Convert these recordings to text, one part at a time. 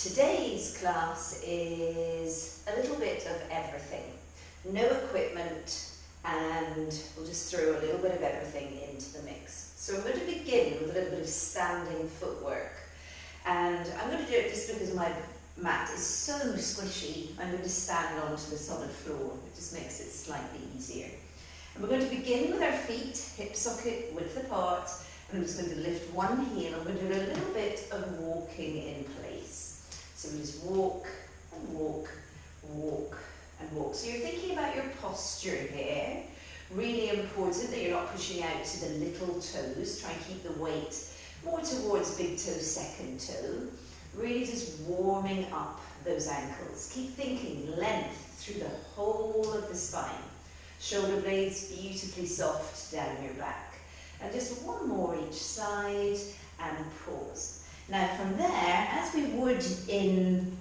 Today's class is a little bit of everything. No equipment, and we'll just throw a little bit of everything into the mix. So I'm going to begin with a little bit of standing footwork. And I'm going to do it just because my mat is so squishy. I'm going to stand onto the solid floor. It just makes it slightly easier. And we're going to begin with our feet, hip socket width apart. And I'm just going to lift one heel. I'm going to do a little bit of walking in place. So we just walk and walk, walk and walk. So you're thinking about your posture here. Really important that you're not pushing out to the little toes. Try and keep the weight more towards big toe, second toe. Really just warming up those ankles. Keep thinking length through the whole of the spine. Shoulder blades beautifully soft down your back. And just one more each side and pause. Now from there, as we would in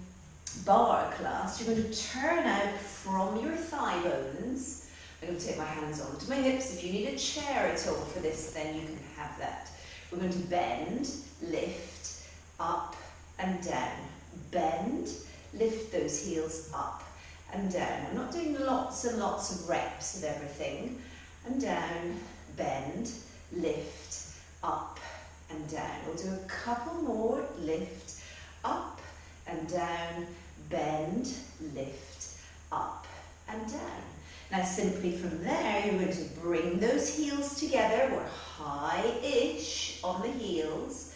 bar class, you're going to turn out from your thigh bones. I'm going to take my hands onto my hips. If you need a chair at all for this, then you can have that. We're going to bend, lift, up and down. Bend, lift those heels up and down. I'm not doing lots and lots of reps of everything. And down, bend, lift, up and down. We'll do a couple more. Lift, up and down, bend, lift, up and down. Now simply from there, you're going to bring those heels together. We're high-ish on the heels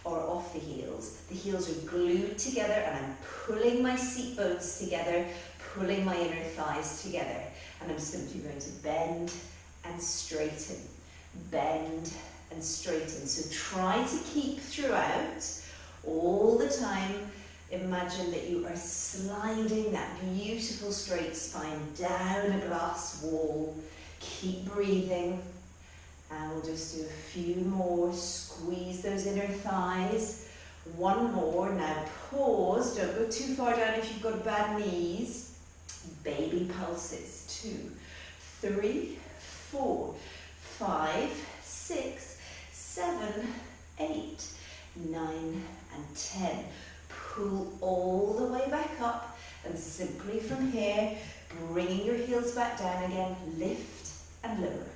or off the heels. The heels are glued together and I'm pulling my seat bones together, pulling my inner thighs together. And I'm simply going to bend and straighten, bend and straighten. So try to keep throughout all the time. Imagine that you are sliding that beautiful straight spine down a glass wall. Keep breathing. And we'll just do a few more. Squeeze those inner thighs. One more. Now pause. Don't go too far down if you've got bad knees. Baby pulses. 2, 3, 4, 5, 6, 7, 8, 9 and 10. Pull all the way back up and simply from here, bringing your heels back down again, lift and lower,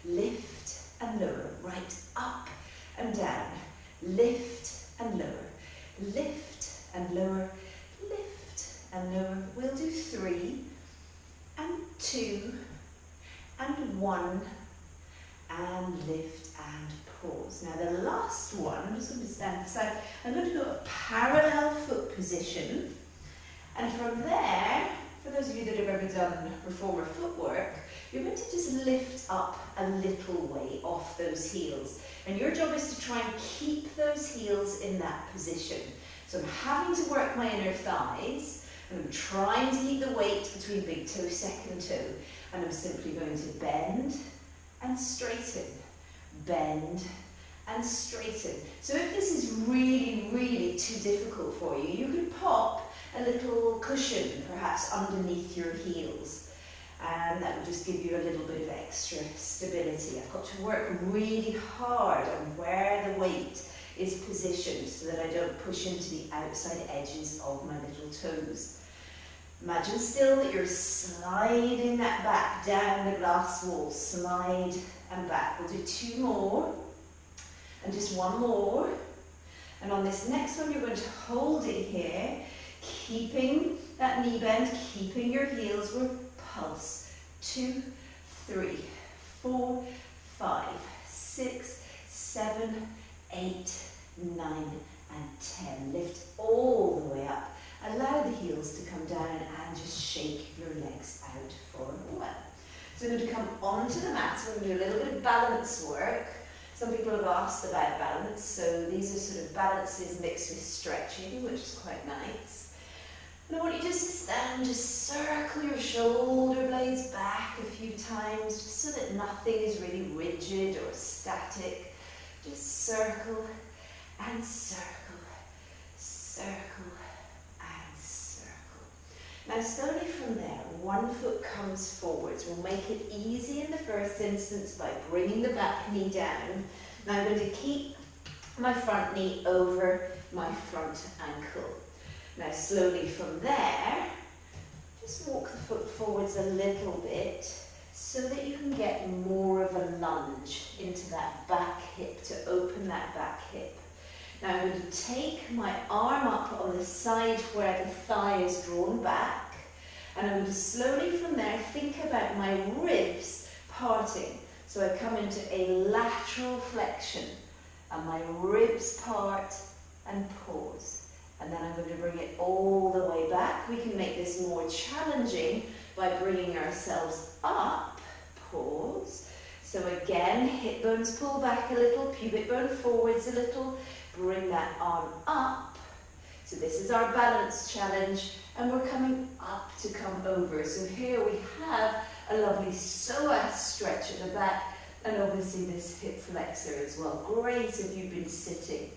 lift and lower, right up and down, lift and lower, lift and lower, lift and lower. We'll do 3 and 2 and 1 and lift and pause. Now the last one, I'm just going to stand aside. I'm going to go a parallel foot position. And from there, for those of you that have ever done reformer footwork, you're going to just lift up a little way off those heels. And your job is to try and keep those heels in that position. So I'm having to work my inner thighs, and I'm trying to keep the weight between big toe, second toe. And I'm simply going to bend and straighten, bend and straighten. So if this is really, really too difficult for you, you could pop a little cushion perhaps underneath your heels, and that will just give you a little bit of extra stability. I've got to work really hard on where the weight is positioned so that I don't push into the outside edges of my little toes. Imagine still that you're sliding that back down the glass wall. Slide and back. We'll do 2 more and just 1 more. And on this next one, you're going to hold it here, keeping that knee bend, keeping your heels with pulse. 2, 3, 4, 5, 6, 7, 8, 9 and 10. Lift all the way up. Allow the heels to come down and just shake your legs out for a while. So we're going to come onto the mat. So we're going to do a little bit of balance work. Some people have asked about balance, so these are sort of balances mixed with stretching, which is quite nice. And I want you just to stand, just circle your shoulder blades back a few times, just so that nothing is really rigid or static. Just circle and circle, circle. Now slowly from there, one foot comes forwards. We'll make it easy in the first instance by bringing the back knee down. Now I'm going to keep my front knee over my front ankle. Now slowly from there, just walk the foot forwards a little bit so that you can get more of a lunge into that back hip, to open that back hip. Now I'm going to take my arm up on the side where the thigh is drawn back, and I'm going to slowly from there think about my ribs parting. So I come into a lateral flexion, and my ribs part and pause. And then I'm going to bring it all the way back. We can make this more challenging by bringing ourselves up, pause. So again, hip bones pull back a little, pubic bone forwards a little, bring that arm up. So this is our balance challenge, and we're coming up to come over. So here we have a lovely psoas stretch at the back, and obviously this hip flexor as well. Great if you've been sitting.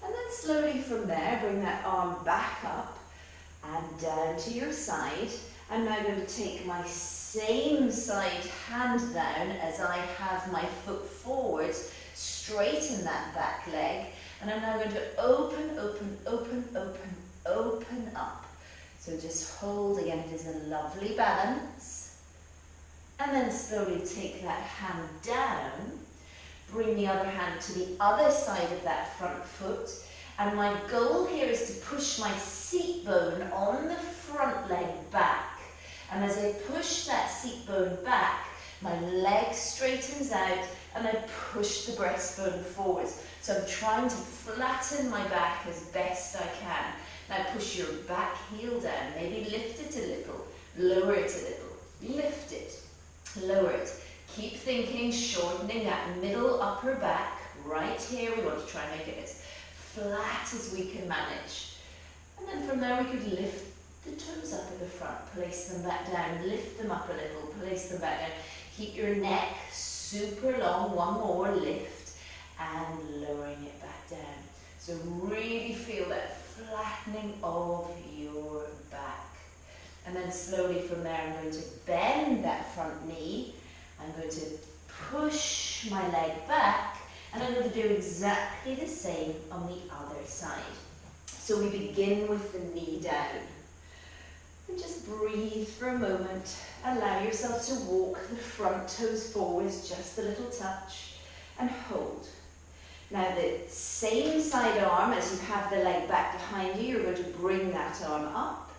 And then slowly from there, bring that arm back up and down to your side. I'm now going to take my same side hand down as I have my foot forwards, straighten that back leg, and I'm now going to open, open, open, open, open up. So just hold, again, it is a lovely balance. And then slowly take that hand down. Bring the other hand to the other side of that front foot. And my goal here is to push my seat bone on the front leg back. And as I push that seat bone back, my leg straightens out and I push the breastbone forwards. So I'm trying to flatten my back as best I can. Now push your back heel down, maybe lift it a little, lower it a little, lift it, lower it. Keep thinking, shortening that middle upper back. Right here, we want to try and make it as flat as we can manage. And then from there, we could lift the toes up at the front, place them back down, lift them up a little, place them back down. Keep your neck super long, one more, lift, and lowering it back down. So really feel that flattening of your back. And then slowly from there, I'm going to bend that front knee. I'm going to push my leg back, and I'm going to do exactly the same on the other side. So we begin with the knee down. And just breathe for a moment. Allow yourself to walk the front toes forwards just a little touch, and hold. Now the same side arm, as you have the leg back behind you, you're going to bring that arm up.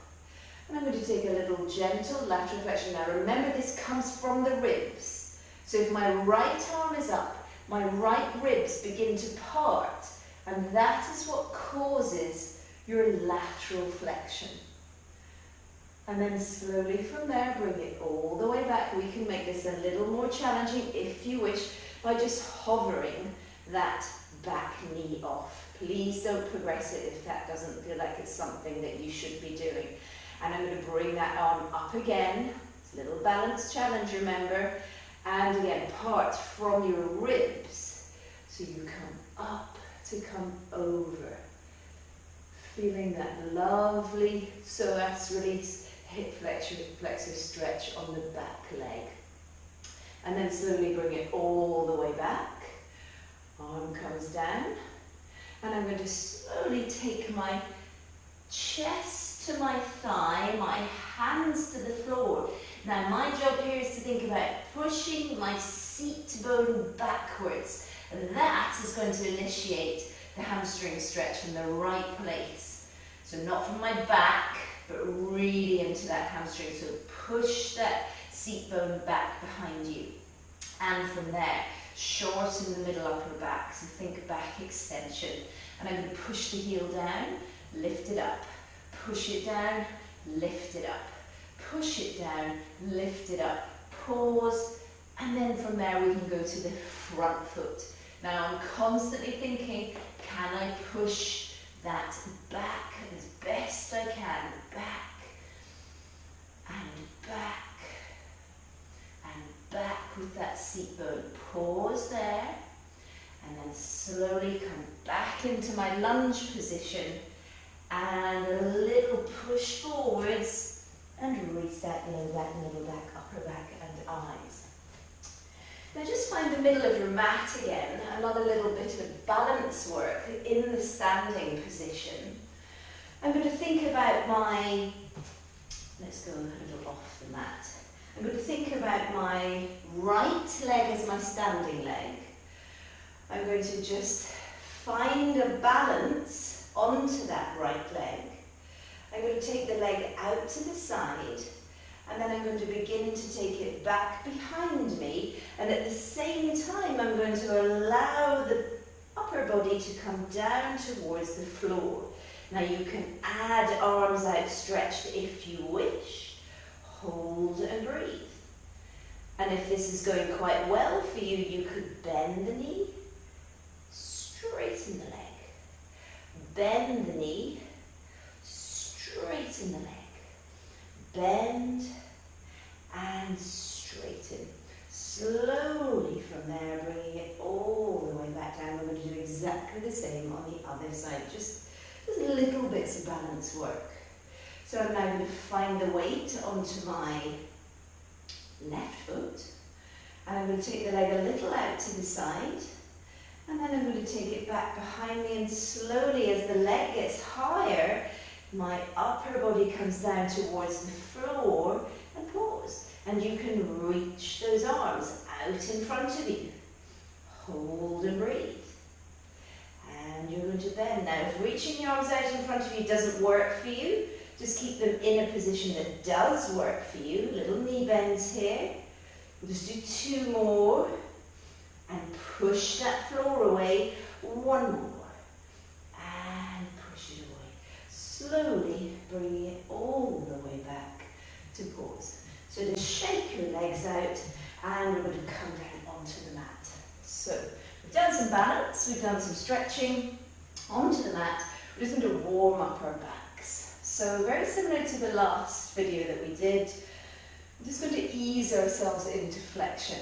And I'm going to take a little gentle lateral flexion. Now remember, this comes from the ribs. So if my right arm is up, my right ribs begin to part, and that is what causes your lateral flexion. And then slowly from there, bring it all the way back. We can make this a little more challenging if you wish, by just hovering that back knee off. Please don't progress it if that doesn't feel like it's something that you should be doing. And I'm going to bring that arm up again. It's a little balance challenge, remember. And again, part from your ribs. So you come up to come over. Feeling that lovely psoas release, hip flexor stretch on the back leg. And then slowly bring it all the way back. Arm comes down. And I'm going to slowly take my chest to my thigh, my hands to the floor. Now my job here is to think about pushing my seat bone backwards, and that is going to initiate the hamstring stretch in the right place. So not from my back, but really into that hamstring. So push that seat bone back behind you. And from there, shorten the middle upper back. So think back extension. And I'm going to push the heel down, lift it up. Push it down, lift it up. Push it down, lift it up. Pause, and then from there we can go to the front foot. Now I'm constantly thinking, can I push that back as best I can? Back, and back, and back with that seat bone. Pause there, and then slowly come back into my lunge position. And a little push forwards, and release that low back, middle back, upper back, and eyes. Now just find the middle of your mat again, another little bit of balance work in the standing position. I'm going to think about my, let's go a little off the mat. I'm going to think about my right leg as my standing leg. I'm going to just find a balance onto that right leg. I'm going to take the leg out to the side, and then I'm going to begin to take it back behind me, and at the same time I'm going to allow the upper body to come down towards the floor. Now you can add arms outstretched if you wish. Hold and breathe. And if this is going quite well for you, you could bend the knee, straighten the leg. Bend the knee, straighten the leg. Bend and straighten. Slowly from there, bringing it all the way back down. We're going to do exactly the same on the other side. Just little bits of balance work. So I'm now going to find the weight onto my left foot, and I'm going to take the leg a little out to the side, and then I'm going to take it back behind me, and slowly as the leg gets higher, my upper body comes down towards the floor, and pause. And you can reach those arms out in front of you. Hold and breathe. And you're going to bend. Now, if reaching the arms out in front of you doesn't work for you, just keep them in a position that does work for you. Little knee bends here. We'll just do 2 more. And push that floor away. 1 more. And push it away. Slowly bringing it all the way back to pause. So just shake your legs out, and we're going to come down onto the mat. So we've done some balance, we've done some stretching onto the mat. We're just going to warm up our backs. So very similar to the last video that we did, we're just going to ease ourselves into flexion.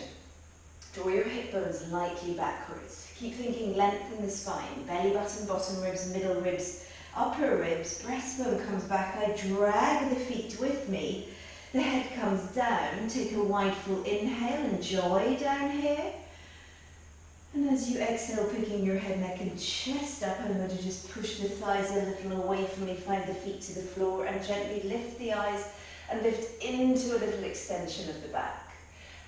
Draw your hip bones lightly backwards. Keep thinking lengthen the spine, belly button, bottom ribs, middle ribs, upper ribs, breastbone comes back. I drag the feet with me. The head comes down. Take a wide full inhale, enjoy down here. And as you exhale, picking your head, neck and chest up, I'm going to just push the thighs a little away from me, find the feet to the floor, and gently lift the eyes and lift into a little extension of the back.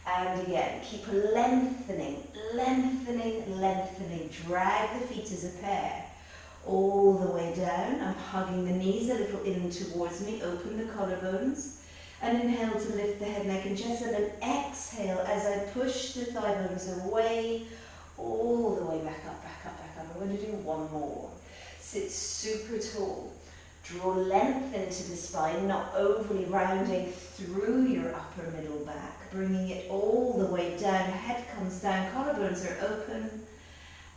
And again, keep lengthening, lengthening, lengthening. Drag the feet as a pair all the way down. I'm hugging the knees a little in towards me. Open the collarbones. And inhale to lift the head, neck and chest. And then exhale as I push the thigh bones away, all the way back up, back up, back up. I'm going to do 1 more. Sit super tall. Draw length into the spine, not overly rounding through your upper middle back. Bringing it all the way down. Head comes down, collarbones are open.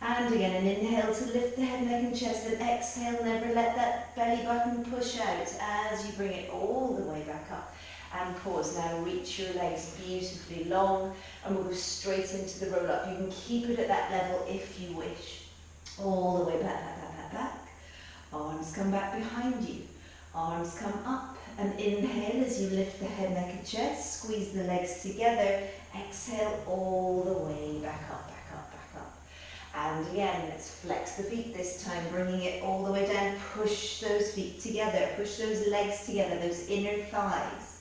And again, an inhale to lift the head, neck and chest. And exhale, never let that belly button push out as you bring it all the way back up. And pause. Now reach your legs beautifully long, and we'll go straight into the roll up. You can keep it at that level if you wish. All the way back, back, back, back, back. Arms come back behind you. Arms come up. And inhale as you lift the head, neck and chest. Squeeze the legs together. Exhale all the way back up, back up, back up. And again, let's flex the feet this time, bringing it all the way down. Push those feet together. Push those legs together, those inner thighs.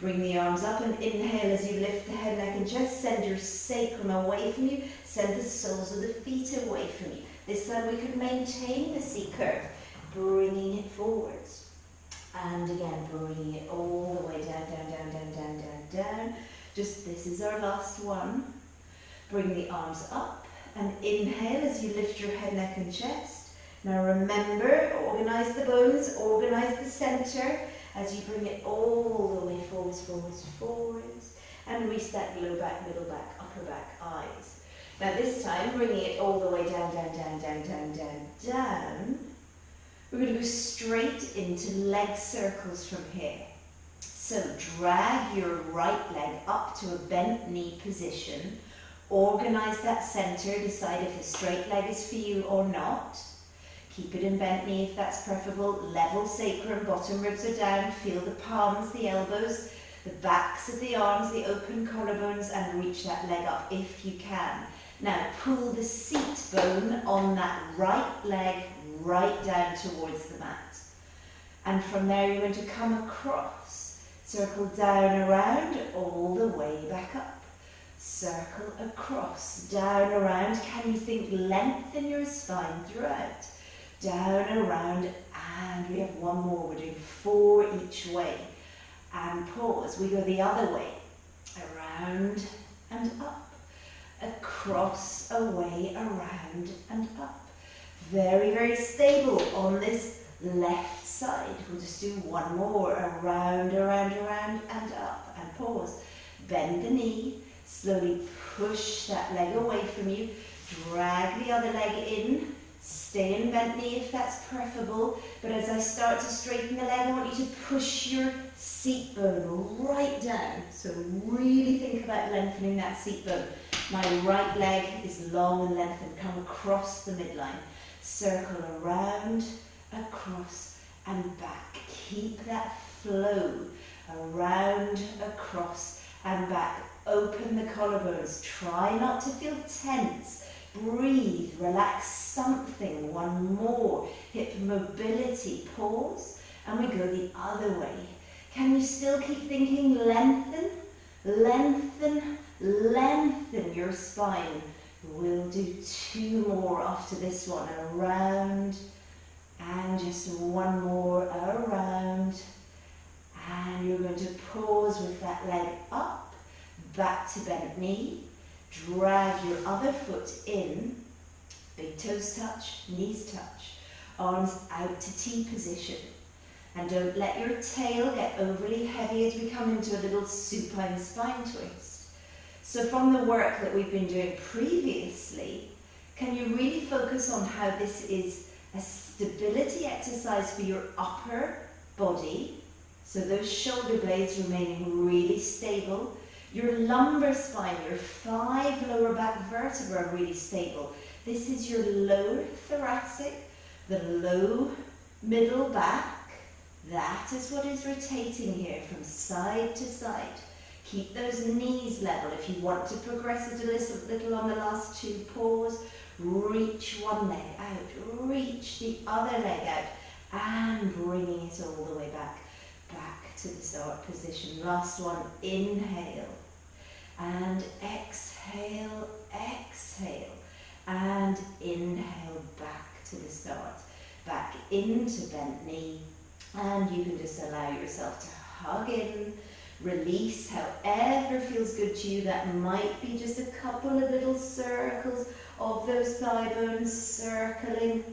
Bring the arms up and inhale as you lift the head, neck and chest. Send your sacrum away from you. Send the soles of the feet away from you. This time we could maintain the C curve, bringing it forwards. And again, bringing it all the way down, down, down, down, down, down, down. Just this is our last one. Bring the arms up and inhale as you lift your head, neck and chest. Now remember, organize the bones, organize the center. As you bring it all the way forwards, forwards, forwards, and restack low back, middle back, upper back, eyes. Now this time, bringing it all the way down, down, down, down, down, down, down. We're going to go straight into leg circles from here. So drag your right leg up to a bent knee position. Organize that center, decide if a straight leg is for you or not. Keep it in bent knee if that's preferable. Level sacrum, bottom ribs are down. Feel the palms, the elbows, the backs of the arms, the open collarbones, and reach that leg up if you can. Now pull the seat bone on that right leg right down towards the mat. And from there you're going to come across. Circle down, around, all the way back up. Circle across, down, around. Can you think length in your spine throughout? Down, around, and we have one more. We're doing 4 each way. And pause. We go the other way. Around and up. Across, away, around and up. Very, very stable on this left side. We'll just do one more. Around, around, around and up. And pause. Bend the knee. Slowly push that leg away from you. Drag the other leg in. Stay in bent knee if that's preferable. But as I start to straighten the leg, I want you to push your seat bone right down. So really think about lengthening that seat bone. My right leg is long and lengthened. Come across the midline. Circle around, across and back. Keep that flow. Around, across and back. Open the collarbones. Try not to feel tense. Breathe. Relax something. One more. Hip mobility. Pause. And we go the other way. Can you still keep thinking lengthen? Lengthen. Lengthen your spine. We'll do 2 more after this one. Around. And just one more. Around. And you're going to pause with that leg up. Back to bent knee. Drag your other foot in. Big toes touch, knees touch. Arms out to T position. And don't let your tail get overly heavy as we come into a little supine spine twist. So from the work that we've been doing previously, can you really focus on how this is a stability exercise for your upper body? So those shoulder blades remaining really stable. Your lumbar spine, your 5 lower back vertebrae are really stable. This is your lower thoracic, the low middle back. That is what is rotating here from side to side. Keep those knees level. If you want to progress it a little on the last 2, pause. Reach one leg out, reach the other leg out, and bringing it all the way back. Back to the start position. Last one, inhale. And exhale, exhale, and inhale back to the start, back into bent knee, and you can just allow yourself to hug in, release however feels good to you. That might be just a couple of little circles of those thigh bones, circling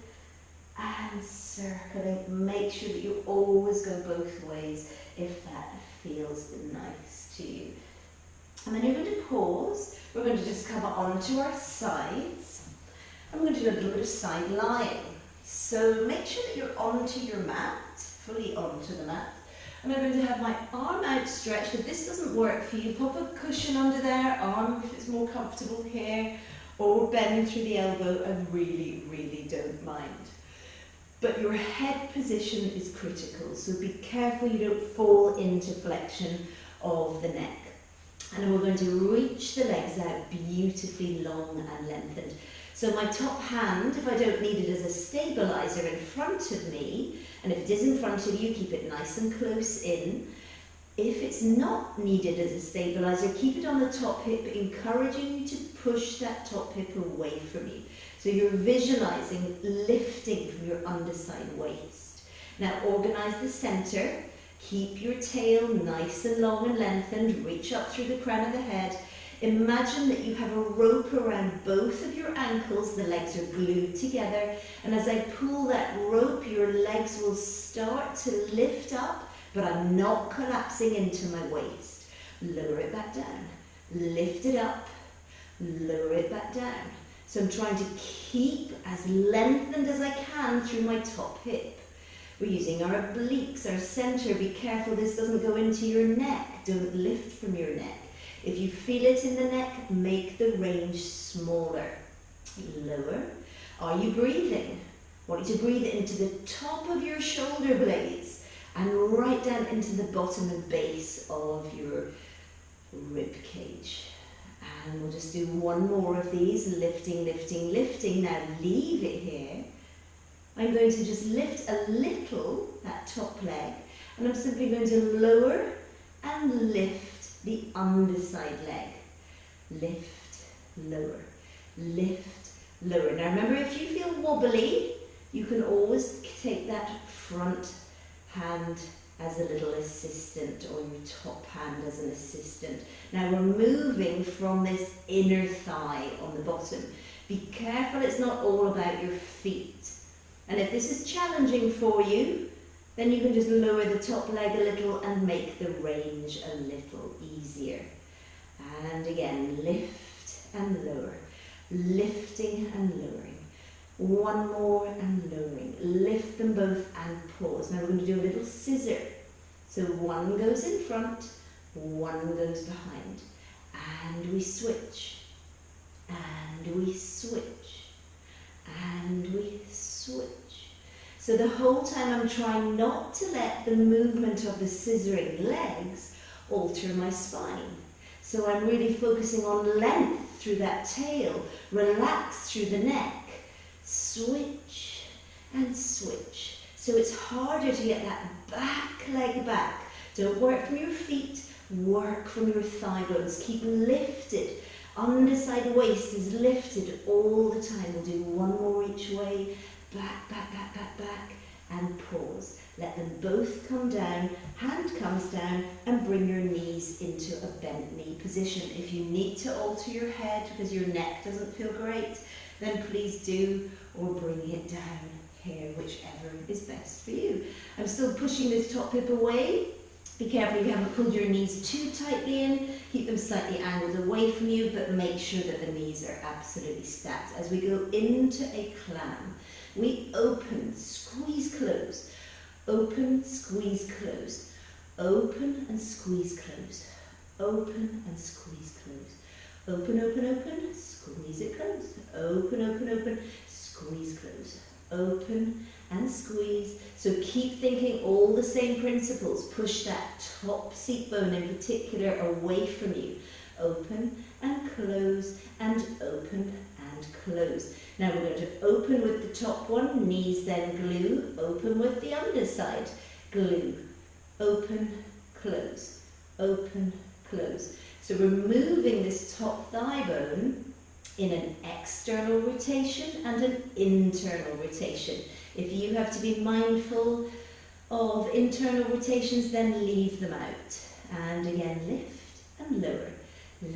and circling. Make sure that you always go both ways if that feels nice to you. And then you're going to pause. We're going to just come onto our sides. And we're going to do a little bit of side lying. So make sure that you're onto your mat, fully onto the mat. And I'm going to have my arm outstretched. If this doesn't work for you, pop a cushion under there, arm if it's more comfortable here, or bend through the elbow. I really, really don't mind. But your head position is critical, so be careful you don't fall into flexion of the neck. And we're going to reach the legs out beautifully long and lengthened. So my top hand, if I don't need it as a stabilizer in front of me, and if it is in front of you, keep it nice and close in. If it's not needed as a stabilizer, keep it on the top hip, encouraging you to push that top hip away from you. So you're visualizing lifting from your underside waist. Now organize the center. Keep your tail nice and long and lengthened. Reach up through the crown of the head. Imagine that you have a rope around both of your ankles. The legs are glued together. And as I pull that rope, your legs will start to lift up, but I'm not collapsing into my waist. Lower it back down. Lift it up. Lower it back down. So I'm trying to keep as lengthened as I can through my top hip. We're using our obliques, our center. Be careful this doesn't go into your neck. Don't lift from your neck. If you feel it in the neck, make the range smaller. Lower. Are you breathing? I want you to breathe into the top of your shoulder blades and right down into the bottom and base of your rib cage. And we'll just do one more of these. Lifting, lifting, lifting. Now leave it here. I'm going to just lift a little that top leg, and I'm simply going to lower and lift the underside leg. Lift, lower, lift, lower. Now remember, if you feel wobbly, you can always take that front hand as a little assistant, or your top hand as an assistant. Now we're moving from this inner thigh on the bottom. Be careful, it's not all about your feet. And if this is challenging for you, then you can just lower the top leg a little and make the range a little easier. And again, lift and lower, lifting and lowering. One more and lowering. Lift them both and pause. Now we're going to do a little scissor. So one goes in front, one goes behind. And we switch. And we switch. And we switch. So the whole time I'm trying not to let the movement of the scissoring legs alter my spine. So I'm really focusing on length through that tail, relax through the neck, switch and switch. So it's harder to get that back leg back. Don't work from your feet, work from your thigh bones. Keep lifted. Underside waist is lifted all the time. We'll do one more each way. Back, back, back, back, back, and pause. Let them both come down, hand comes down, and bring your knees into a bent knee position. If you need to alter your head because your neck doesn't feel great, then please do, or bring it down here, whichever is best for you. I'm still pushing this top hip away. Be careful you haven't pulled your knees too tightly in. Keep them slightly angled away from you, but make sure that the knees are absolutely stacked. As we go into a clam, we open, squeeze, close. Open, squeeze, close. Open and squeeze, close. Open and squeeze, close. Open, open, open, squeeze it close. Open, open, open, squeeze, close. Open and squeeze. So keep thinking all the same principles. Push that top seat bone in particular away from you. Open and close and open and close. Now we're going to open with the top one, knees then glue, open with the underside, glue, open, close, open, close. So we're moving this top thigh bone in an external rotation and an internal rotation. If you have to be mindful of internal rotations, then leave them out. And again, lift and lower,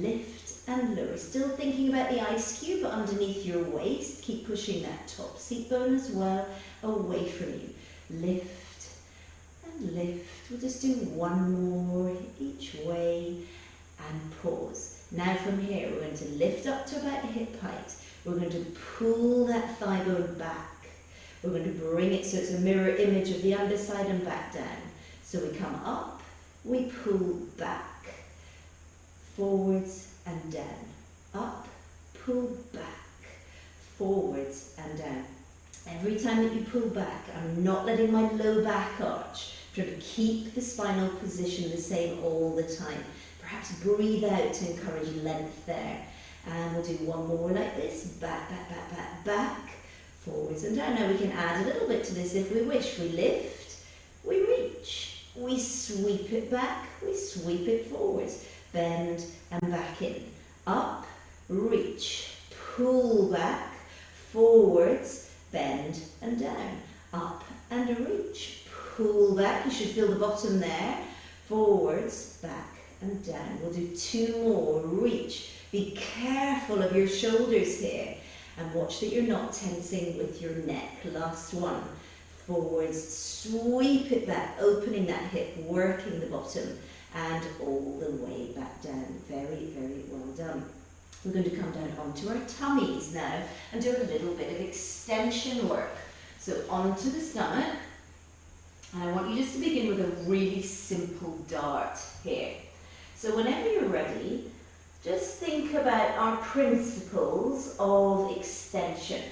lift and lower. Still thinking about the ice cube underneath your waist. Keep pushing that top seat bone as well away from you. Lift and lift. We'll just do one more each way and pause. Now from here we're going to lift up to about hip height. We're going to pull that thigh bone back. We're going to bring it so it's a mirror image of the underside and back down. So we come up, we pull back, forwards and down, up, pull back, forwards and down. Every time that you pull back, I'm not letting my low back arch. I'm trying to keep the spinal position the same all the time. Perhaps breathe out to encourage length there. And we'll do one more like this, back, back, back, back, back, forwards and down. Now we can add a little bit to this if we wish. We lift, we reach, we sweep it back, we sweep it forwards. Bend and back in. Up, reach, pull back, forwards, bend and down. Up and reach, pull back. You should feel the bottom there. Forwards, back and down. We'll do two more. Reach. Be careful of your shoulders here and watch that you're not tensing with your neck. Last one. Forwards, sweep it back, opening that hip, working the bottom. And all the way back down. Very, very well done. We're going to come down onto our tummies now and do a little bit of extension work. So onto the stomach. And I want you just to begin with a really simple dart here. So whenever you're ready, just think about our principles of extension.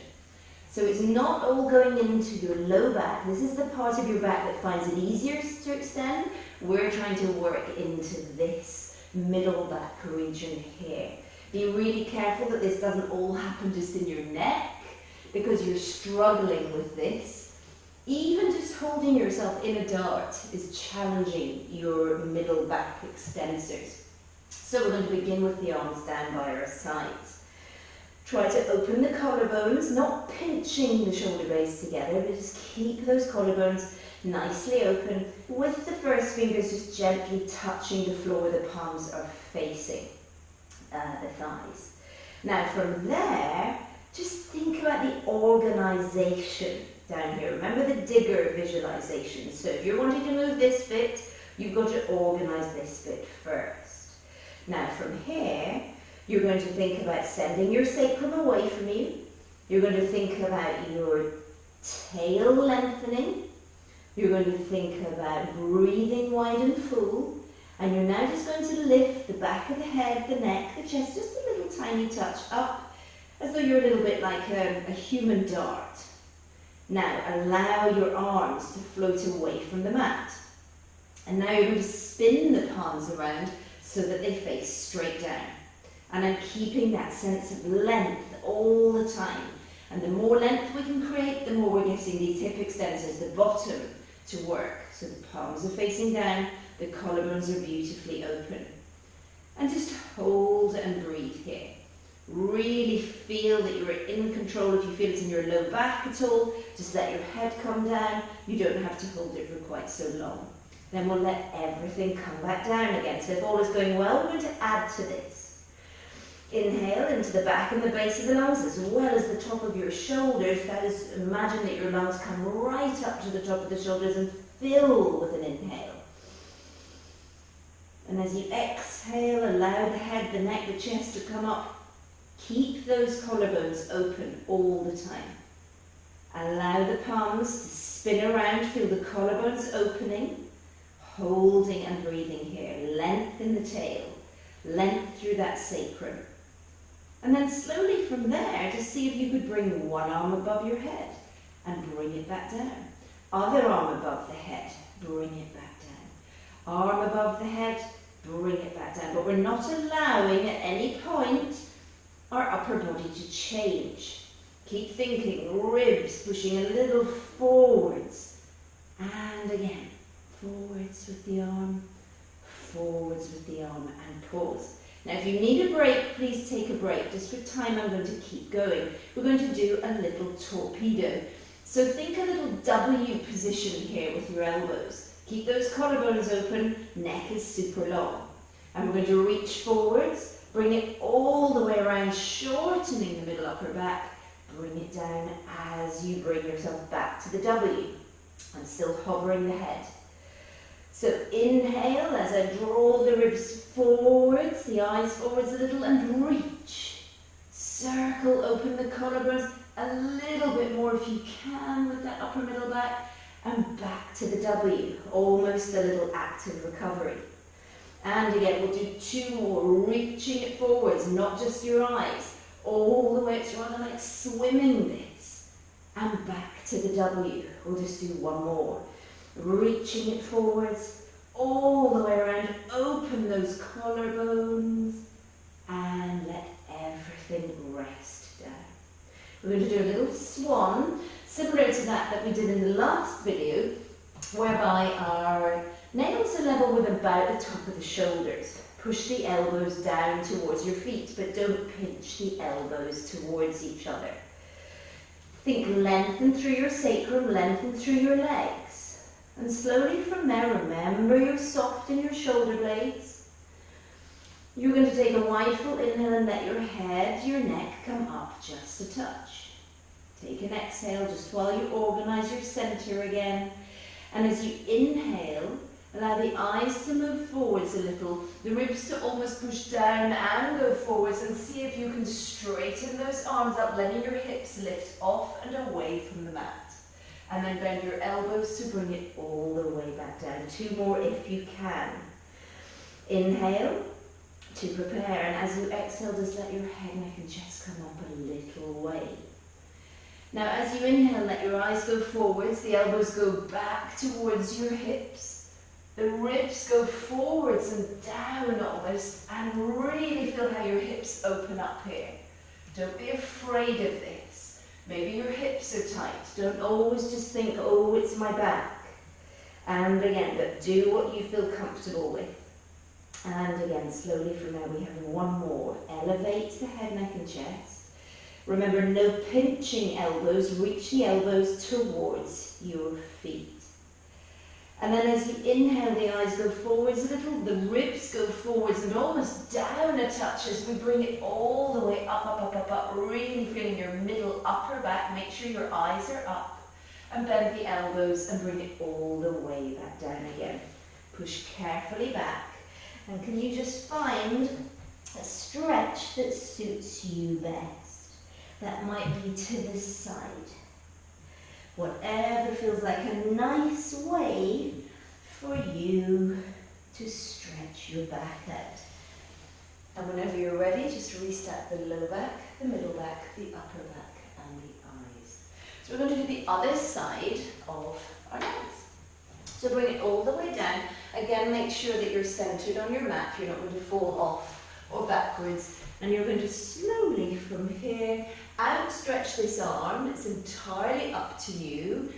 So it's not all going into your low back. This is the part of your back that finds it easier to extend. We're trying to work into this middle back region here. Be really careful that this doesn't all happen just in your neck. because you're struggling with this, even just holding yourself in a dart is challenging your middle back extensors. So we're going to begin with the arms down by our sides. Try to open the collarbones, not pinching the shoulder blades together, but just keep those collarbones nicely open, with the first fingers just gently touching the floor. The palms are facing the thighs. Now from there, just think about the organisation down here. Remember the digger visualisation. So if you're wanting to move this bit, you've got to organise this bit first. Now from here, you're going to think about sending your sacrum away from you. You're going to think about your tail lengthening. You're going to think about breathing wide and full. And you're now just going to lift the back of the head, the neck, the chest, just a little tiny touch up, as though you're a little bit like a human dart. Now allow your arms to float away from the mat. And now you're going to spin the palms around so that they face straight down. And I'm keeping that sense of length all the time. And the more length we can create, the more we're getting these hip extensors, the bottom, to work. So the palms are facing down, the collarbones are beautifully open. And just hold and breathe here. Really feel that you're in control. If you feel it in your low back at all, just let your head come down. You don't have to hold it for quite so long. Then we'll let everything come back down again. So if all is going well, we're going to add to this. Inhale into the back and the base of the lungs, as well as the top of your shoulders. That is, imagine that your lungs come right up to the top of the shoulders and fill with an inhale. And as you exhale, allow the head, the neck, the chest to come up. Keep those collarbones open all the time. Allow the palms to spin around, feel the collarbones opening, holding and breathing here. Length in the tail, length through that sacrum. And then slowly from there, just see if you could bring one arm above your head and bring it back down. Other arm above the head, bring it back down. Arm above the head, bring it back down. But we're not allowing at any point our upper body to change. Keep thinking, ribs pushing a little forwards. And again, forwards with the arm, forwards with the arm, and pause. Now if you need a break, please take a break. Just for time, I'm going to keep going. We're going to do a little torpedo. So think a little W position here with your elbows. Keep those collarbones open, neck is super long. And we're going to reach forwards, bring it all the way around, shortening the middle upper back. Bring it down as you bring yourself back to the W. I'm still hovering the head. So inhale as I draw the ribs forwards, the eyes forwards a little, and reach. Circle, open the collarbones a little bit more if you can with that upper middle back, and back to the W, almost a little active recovery. And again, we'll do two more, reaching it forwards, not just your eyes, all the way, it's rather like swimming this, and back to the W. We'll just do one more. Reaching it forwards, all the way around, open those collarbones, and let everything rest down. We're going to do a little swan, similar to that we did in the last video, whereby our nails are level with about the top of the shoulders. Push the elbows down towards your feet, but don't pinch the elbows towards each other. Think lengthen through your sacrum, lengthen through your legs. And slowly from there, remember you're soft in your shoulder blades. You're going to take a wide full inhale and let your head, your neck come up just a touch. Take an exhale just while you organise your centre again. And as you inhale, allow the eyes to move forwards a little, the ribs to almost push down and go forwards, and see if you can straighten those arms up, letting your hips lift off and away from the mat. And then bend your elbows to bring it all the way back down. Two more if you can. Inhale to prepare, and as you exhale, just let your head, neck and chest come up a little way. Now as you inhale, let your eyes go forwards, the elbows go back towards your hips. The ribs go forwards and down almost, and really feel how your hips open up here. Don't be afraid of this. Maybe your hips are tight. Don't always just think, oh, it's my back. And again, but do what you feel comfortable with. And again, slowly from there, we have one more. Elevate the head, neck and chest. Remember, no pinching elbows. Reach the elbows towards your feet. And then as you inhale, the eyes go forwards a little, the ribs go forwards and almost down a touch as we bring it all the way up, up, up, up, up, really feeling your middle upper back. Make sure your eyes are up and bend the elbows and bring it all the way back down again. Push carefully back. And can you just find a stretch that suits you best? That might be to the side. Whatever feels like a nice way for you to stretch your back out. And whenever you're ready, just restart the low back, the middle back, the upper back, and the eyes. So we're going to do the other side of our legs. So bring it all the way down. Again, make sure that you're centered on your mat. You're not going to fall off or backwards. And you're going to slowly from here outstretch this arm. It's entirely up to you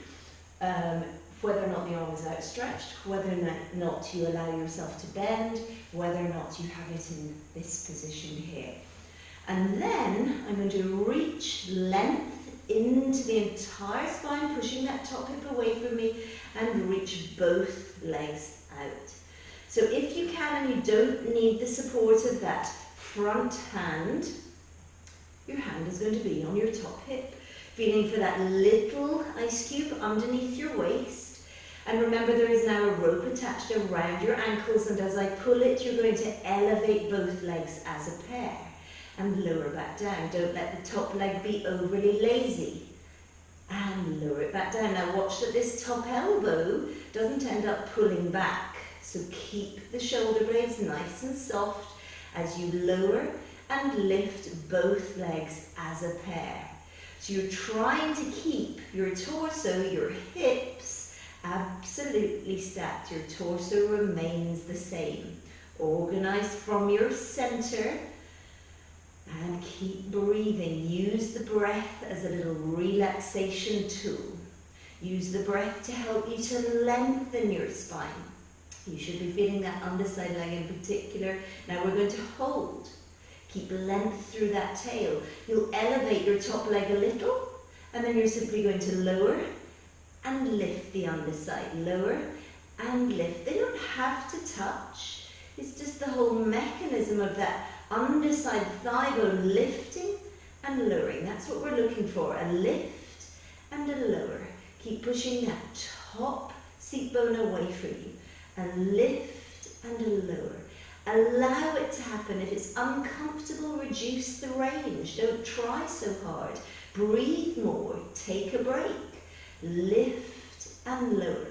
whether or not the arm is outstretched, whether or not you allow yourself to bend, whether or not you have it in this position here. And then I'm going to reach length into the entire spine, pushing that top hip away from me, and reach both legs out. So if you can and you don't need the support of that front hand, your hand is going to be on your top hip, feeling for that little ice cube underneath your waist. And remember, there is now a rope attached around your ankles, and as I pull it, you're going to elevate both legs as a pair and lower back down. Don't let the top leg be overly lazy. And lower it back down. Now watch that this top elbow doesn't end up pulling back. So keep the shoulder blades nice and soft as you lower and lift both legs as a pair. So you're trying to keep your torso, your hips, absolutely stacked. Your torso remains the same. Organize from your center and keep breathing. Use the breath as a little relaxation tool. Use the breath to help you to lengthen your spine. You should be feeling that underside leg in particular. Now we're going to hold. Keep length through that tail. You'll elevate your top leg a little, and then you're simply going to lower and lift the underside. Lower and lift. They don't have to touch. It's just the whole mechanism of that underside thigh bone lifting and lowering. That's what we're looking for. A lift and a lower. Keep pushing that top seat bone away from you. A lift and a lower. Allow it to happen. If it's uncomfortable, reduce the range. Don't try so hard. Breathe more. Take a break. Lift and lower.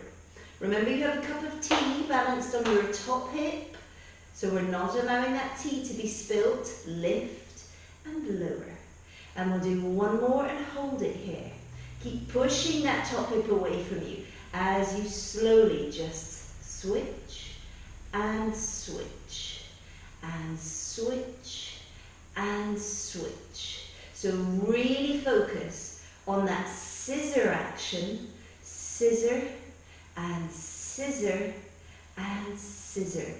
Remember, you have a cup of tea balanced on your top hip, so we're not allowing that tea to be spilt. Lift and lower. And we'll do one more and hold it here. Keep pushing that top hip away from you as you slowly just switch and switch and switch and switch. So really focus on that scissor action. Scissor and scissor and scissor.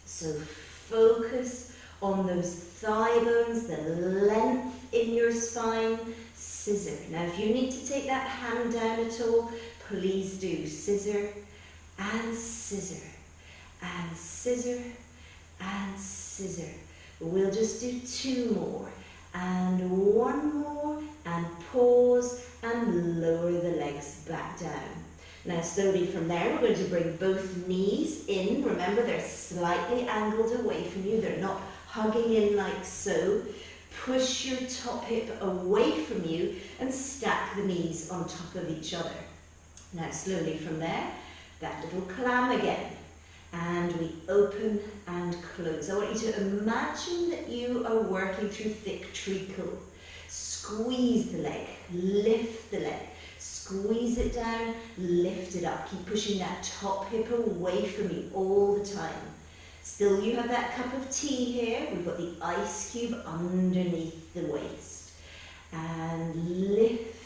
So focus on those thigh bones, the length in your spine. Scissor. Now if you need to take that hand down at all, please do. Scissor and scissor and scissor and scissor. We'll just do two more and one more and pause and lower the legs back down. Now slowly from there we're going to bring both knees in. Remember, they're slightly angled away from you. They're not hugging in like so. Push your top hip away from you and stack the knees on top of each other. Now slowly from there, that little clam again. And we open and close. I want you to imagine that you are working through thick treacle. Squeeze the leg, lift the leg. Squeeze it down, lift it up. Keep pushing that top hip away from you all the time. Still, you have that cup of tea here. We've got the ice cube underneath the waist. And lift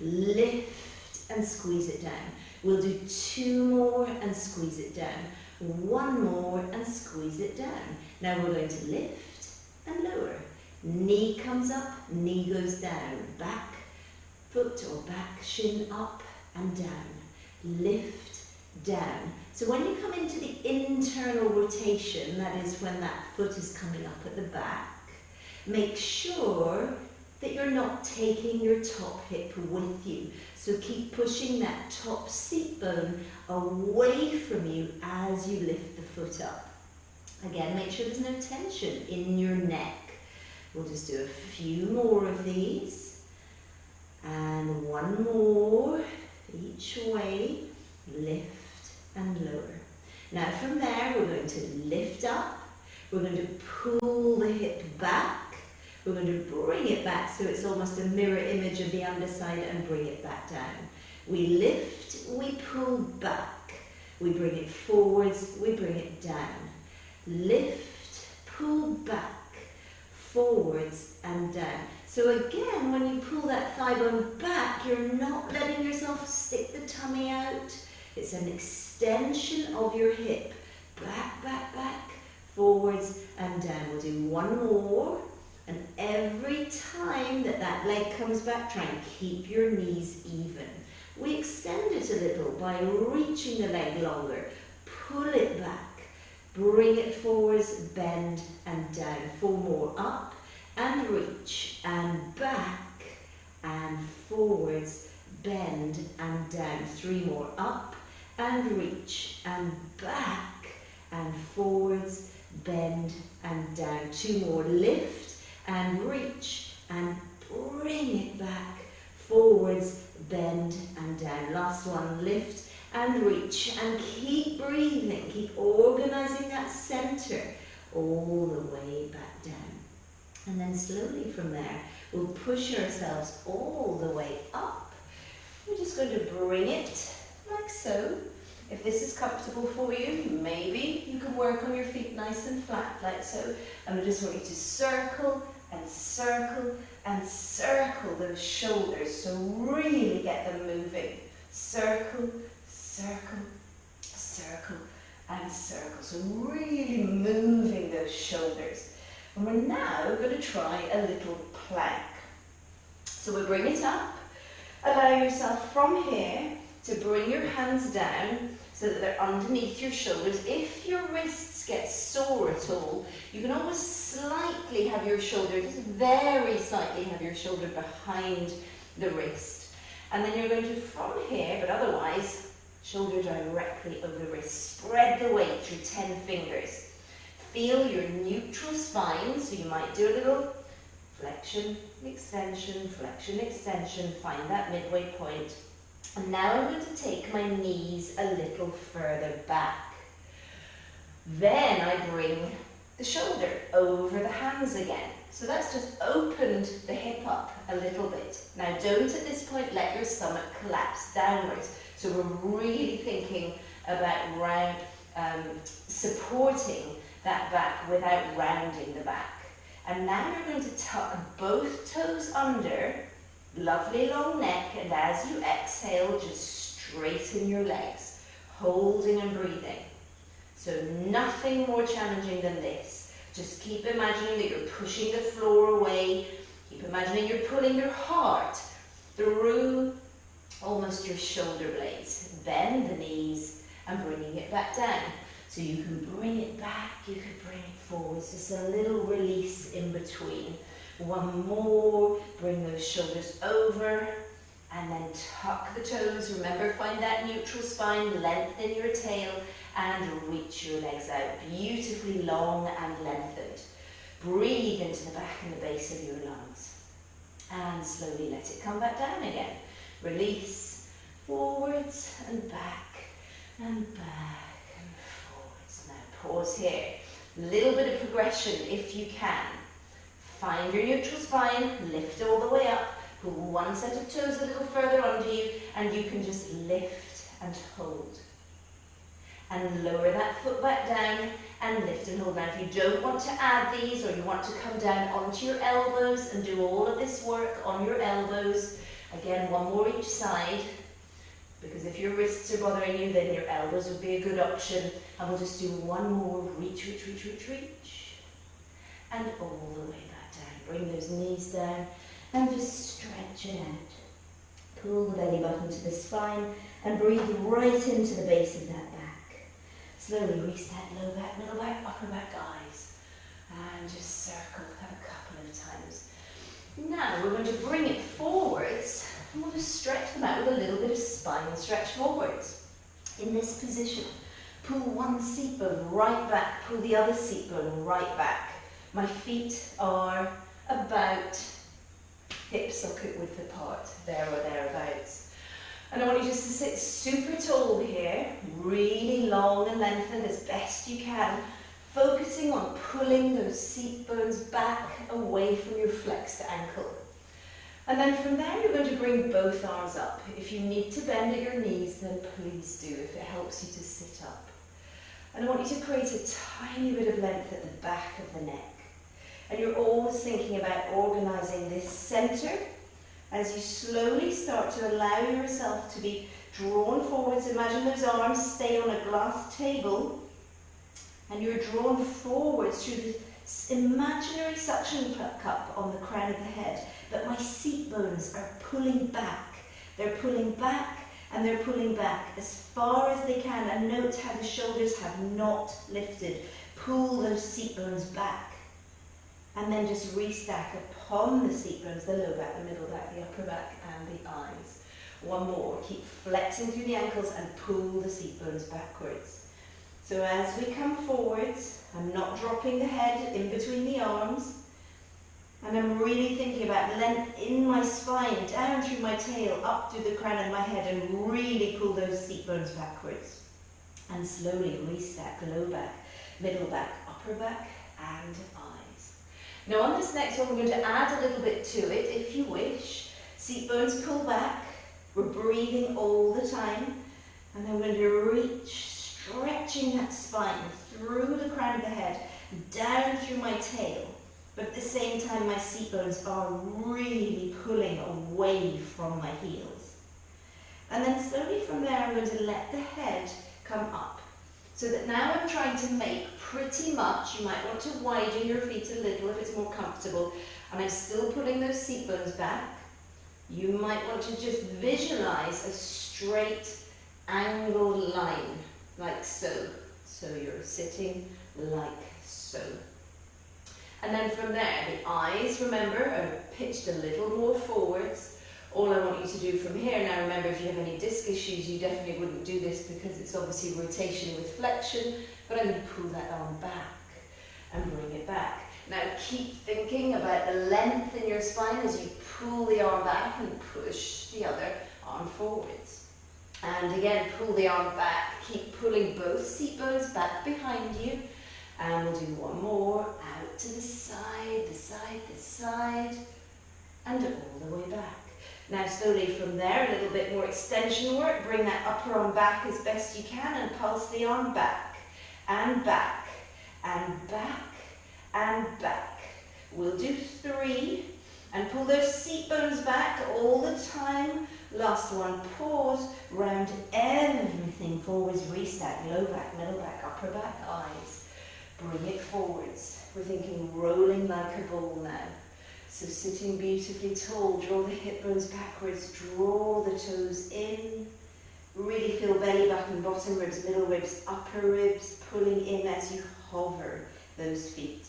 lift and squeeze it down. We'll do 2 more and squeeze it down. 1 more and squeeze it down. Now we're going to lift and lower. Knee comes up, knee goes down. Back foot or back shin up and down. Lift, down. So when you come into the internal rotation, that is when that foot is coming up at the back, make sure that you're not taking your top hip with you. So keep pushing that top seat bone away from you as you lift the foot up. Again, make sure there's no tension in your neck. We'll just do a few more of these. And 1 more each way. Lift and lower. Now from there, we're going to lift up. We're going to pull the hip back. We're going to bring it back so it's almost a mirror image of the underside and bring it back down. We lift, we pull back. We bring it forwards, we bring it down. Lift, pull back, forwards and down. So again, when you pull that thigh bone back, you're not letting yourself stick the tummy out. It's an extension of your hip. Back, back, back, forwards and down. We'll do 1 more. And every time that that leg comes back, try and keep your knees even. We extend it a little by reaching the leg longer. Pull it back. Bring it forwards, bend and down. 4 more. Up and reach and back and forwards, bend and down. 3 more. Up and reach and back and forwards, bend and down. 2 more. Lift and reach and bring it back, forwards, bend and down. Last one, lift and reach and keep breathing, keep organizing that center all the way back down. And then slowly from there, we'll push ourselves all the way up. We're just going to bring it like so. If this is comfortable for you, maybe you can work on your feet nice and flat like so. And I just want you to circle and circle and circle those shoulders. So really get them moving. Circle, circle, circle and circle. So really moving those shoulders. And we're now going to try a little plank. So we bring it up. Allow yourself from here to bring your hands down so that they're underneath your shoulders. If your wrists get sore at all, you can always slightly have your shoulder, just very slightly have your shoulder behind the wrist. And then you're going to, from here, but otherwise, shoulder directly over the wrist. Spread the weight through 10 fingers. Feel your neutral spine, so you might do a little flexion, extension, find that midway point. And now I'm going to take my knees a little further back. Then I bring the shoulder over the hands again. So that's just opened the hip up a little bit. Now don't at this point let your stomach collapse downwards. So we're really thinking about supporting that back without rounding the back. And now you're going to tuck both toes under, lovely long neck, and as you exhale, just straighten your legs, holding and breathing. So nothing more challenging than this. Just keep imagining that you're pushing the floor away. Keep imagining you're pulling your heart through almost your shoulder blades. Bend the knees and bringing it back down. So you can bring it back, you can bring it forwards. Just a little release in between. 1 more, bring those shoulders over and then tuck the toes. Remember, find that neutral spine, lengthen your tail and reach your legs out. Beautifully long and lengthened. Breathe into the back and the base of your lungs. And slowly let it come back down again. Release, forwards and back and forwards. Now pause here. Little bit of progression if you can. Find your neutral spine, lift all the way up, pull one set of toes a little further under you, and you can just lift and hold. And lower that foot back down and lift and hold. Now if you don't want to add these, or you want to come down onto your elbows and do all of this work on your elbows, Again, one more each side, because if your wrists are bothering you, then your elbows would be a good option. And we'll just do one more, reach, reach, reach, reach, reach. And all the way back down. Bring those knees down and just stretch it out. Pull the belly button to the spine and breathe right into the base of that back. Slowly reach that low back, middle back, upper back, eyes. And just circle a couple of times. Now we're going to bring it forwards and we'll just stretch them out with a little bit of spine stretch forwards. In this position, pull one seat bone right back, pull the other seat bone right back. My feet are about hip socket width apart, there or thereabouts. And I want you just to sit super tall here, really long and lengthened as best you can, focusing on pulling those seat bones back away from your flexed ankle. And then from there you're going to bring both arms up. If you need to bend at your knees, then please do if it helps you to sit up. And I want you to create a tiny bit of length at the back of the neck. And you're always thinking about organising this centre as you slowly start to allow yourself to be drawn forwards. Imagine those arms stay on a glass table and you're drawn forwards through this imaginary suction cup on the crown of the head. But my seat bones are pulling back. They're pulling back and they're pulling back as far as they can. And note how the shoulders have not lifted. Pull those seat bones back. And then just restack upon the seat bones, the low back, the middle back, the upper back, and the eyes. One more. Keep flexing through the ankles and pull the seat bones backwards. So as we come forwards, I'm not dropping the head in between the arms. And I'm really thinking about length in my spine, down through my tail, up through the crown of my head, and really pull those seat bones backwards. And slowly restack low back, middle back, upper back, and eyes. Now on this next one, we're going to add a little bit to it, if you wish. Seat bones pull back. We're breathing all the time. And then we're going to reach, stretching that spine through the crown of the head, down through my tail. But at the same time, my seat bones are really pulling away from my heels. And then slowly from there, I'm going to let the head come up. So that now I'm trying to make pretty much, you might want to widen your feet a little if it's more comfortable, and I'm still pulling those seat bones back. You might want to just visualize a straight angled line, like so. So you're sitting like so. And then from there, the eyes, remember, are pitched a little more forwards. All I want you to do from here, now remember, if you have any disc issues, you definitely wouldn't do this because it's obviously rotation with flexion, but I'm going to pull that arm back and bring it back. Now keep thinking about the length in your spine as you pull the arm back and push the other arm forwards. And again, pull the arm back, keep pulling both seat bones back behind you. And we'll do one more, out to the side, the side, the side, and all the way back. Now slowly from there, a little bit more extension work, bring that upper arm back as best you can and pulse the arm back, and back, and back, and back. We'll do 3, and pull those seat bones back all the time. Last one, pause, round everything forwards, restack, low back, middle back, upper back, eyes. Bring it forwards. We're thinking rolling like a ball now. So sitting beautifully tall, draw the hip bones backwards, draw the toes in. Really feel belly button, bottom ribs, middle ribs, upper ribs, pulling in as you hover those feet.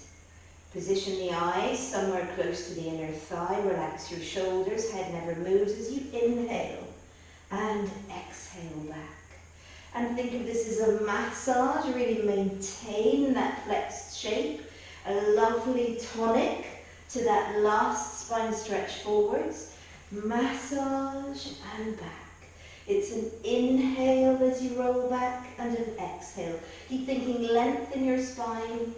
Position the eyes somewhere close to the inner thigh. Relax your shoulders, head never moves as you inhale and exhale back. And think of this as a massage, really maintain that flexed shape. A lovely tonic to that last spine stretch forwards. Massage and back. It's an inhale as you roll back and an exhale. Keep thinking length in your spine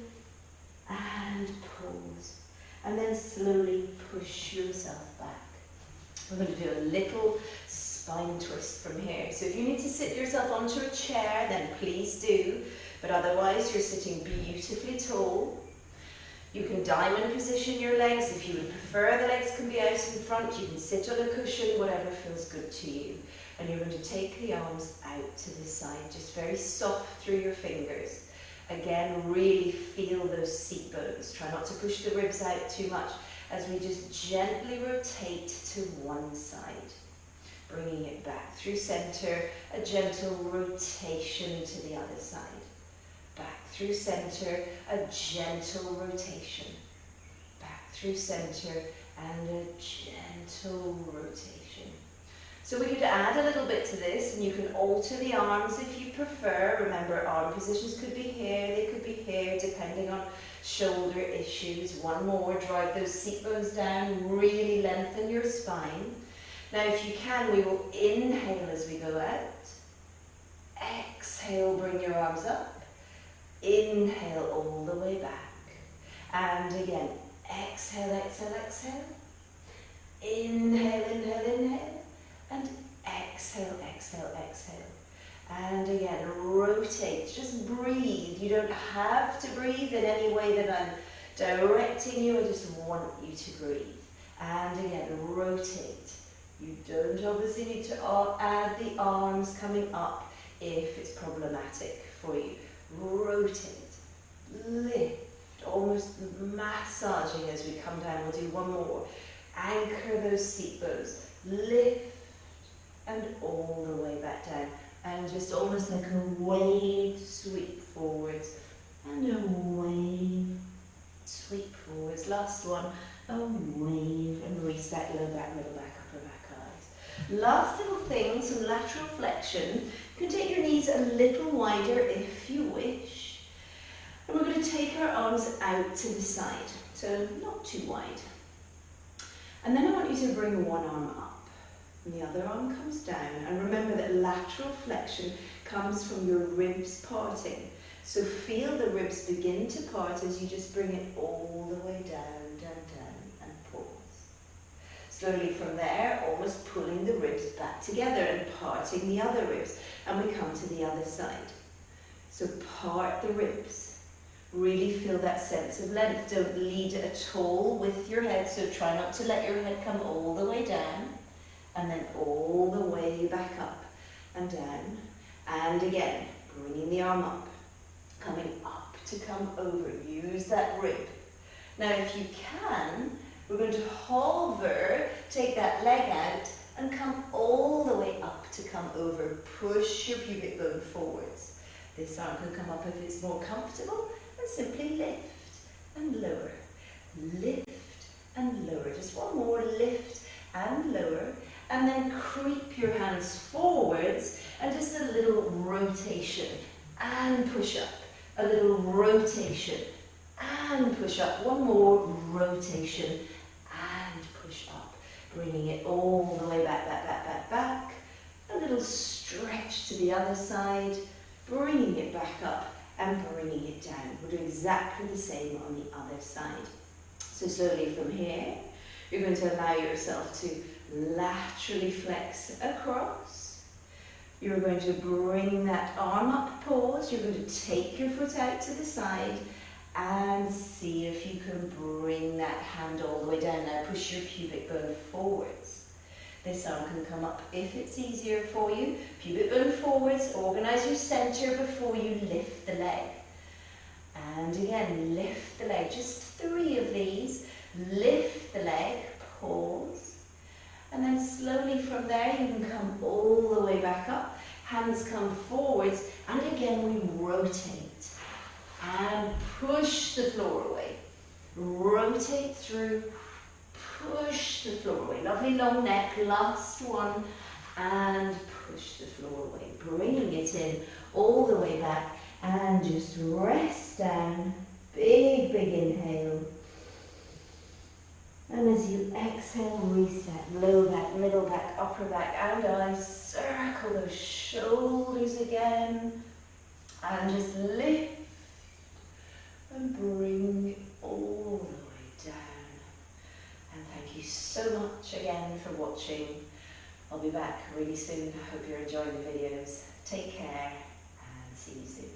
and pause. And then slowly push yourself back. We're going to do a little spine twist from here. So if you need to sit yourself onto a chair, then please do. But otherwise, you're sitting beautifully tall. You can diamond position your legs. If you would prefer the legs can be out in front, you can sit on a cushion, whatever feels good to you. And you're going to take the arms out to the side, just very soft through your fingers. Again, really feel those seat bones. Try not to push the ribs out too much as we just gently rotate to one side. Bringing it back through center, a gentle rotation to the other side. Back through center, a gentle rotation. Back through center, and a gentle rotation. So we could add a little bit to this, and you can alter the arms if you prefer. Remember, arm positions could be here, they could be here, depending on shoulder issues. One more, drive those seat bones down, really lengthen your spine. Now, if you can, we will inhale as we go out. Exhale, bring your arms up. Inhale all the way back. And again, exhale, exhale, exhale. Inhale, inhale, inhale. And exhale, exhale, exhale. And again, rotate. Just breathe. You don't have to breathe in any way that I'm directing you. I just want you to breathe. And again, rotate. You don't obviously need to add the arms coming up if it's problematic for you. Rotate, lift, almost massaging as we come down. We'll do one more. Anchor those seat bones. Lift and all the way back down. And just almost like a wave, sweep forwards. And a wave, sweep forwards. Last one, a wave. And release that low back, middle back, upper back. Last little thing, some lateral flexion. You can take your knees a little wider if you wish. And we're going to take our arms out to the side, so not too wide. And then I want you to bring one arm up, and the other arm comes down. And remember that lateral flexion comes from your ribs parting. So feel the ribs begin to part as you just bring it all the way down, down, down, and pause. Slowly from there, almost pulling the ribs back together and parting the other ribs. And we come to the other side. So part the ribs. Really feel that sense of length. Don't lead at all with your head. So try not to let your head come all the way down. And then all the way back up and down. And again, bringing the arm up. Coming up to come over. Use that rib. Now if you can, we're going to hover, take that leg out, and come all the way up to come over. Push your pubic bone forwards. This arm can come up if it's more comfortable, and simply lift and lower. Lift and lower. Just one more, lift and lower. And then creep your hands forwards, and just a little rotation, and push up. A little rotation, and push up. One more rotation, and push up, bringing it all the way back, back, back, back, back. A little stretch to the other side, bringing it back up and bringing it down. We'll do exactly the same on the other side. So slowly from here, you're going to allow yourself to laterally flex across. You're going to bring that arm up, pause. You're going to take your foot out to the side and see if you can bring that hand all the way down. Now push your pubic bone forwards. This arm can come up if it's easier for you. Pubic bone forwards, organize your center before you lift the leg. And again, lift the leg. Just 3 of these. Lift the leg, pause. And then slowly from there, you can come all the way back up. Hands come forwards. And again, we rotate. And push the floor away. Rotate through. Push the floor away. Lovely long neck. Last one. And push the floor away. Bringing it in all the way back. And just rest down. Big, big inhale. And as you exhale, reset. Low back, middle back, upper back, and I circle those shoulders again. And just lift. And bring it all the way down. And thank you so much again for watching. I'll be back really soon. I hope you're enjoying the videos. Take care and see you soon.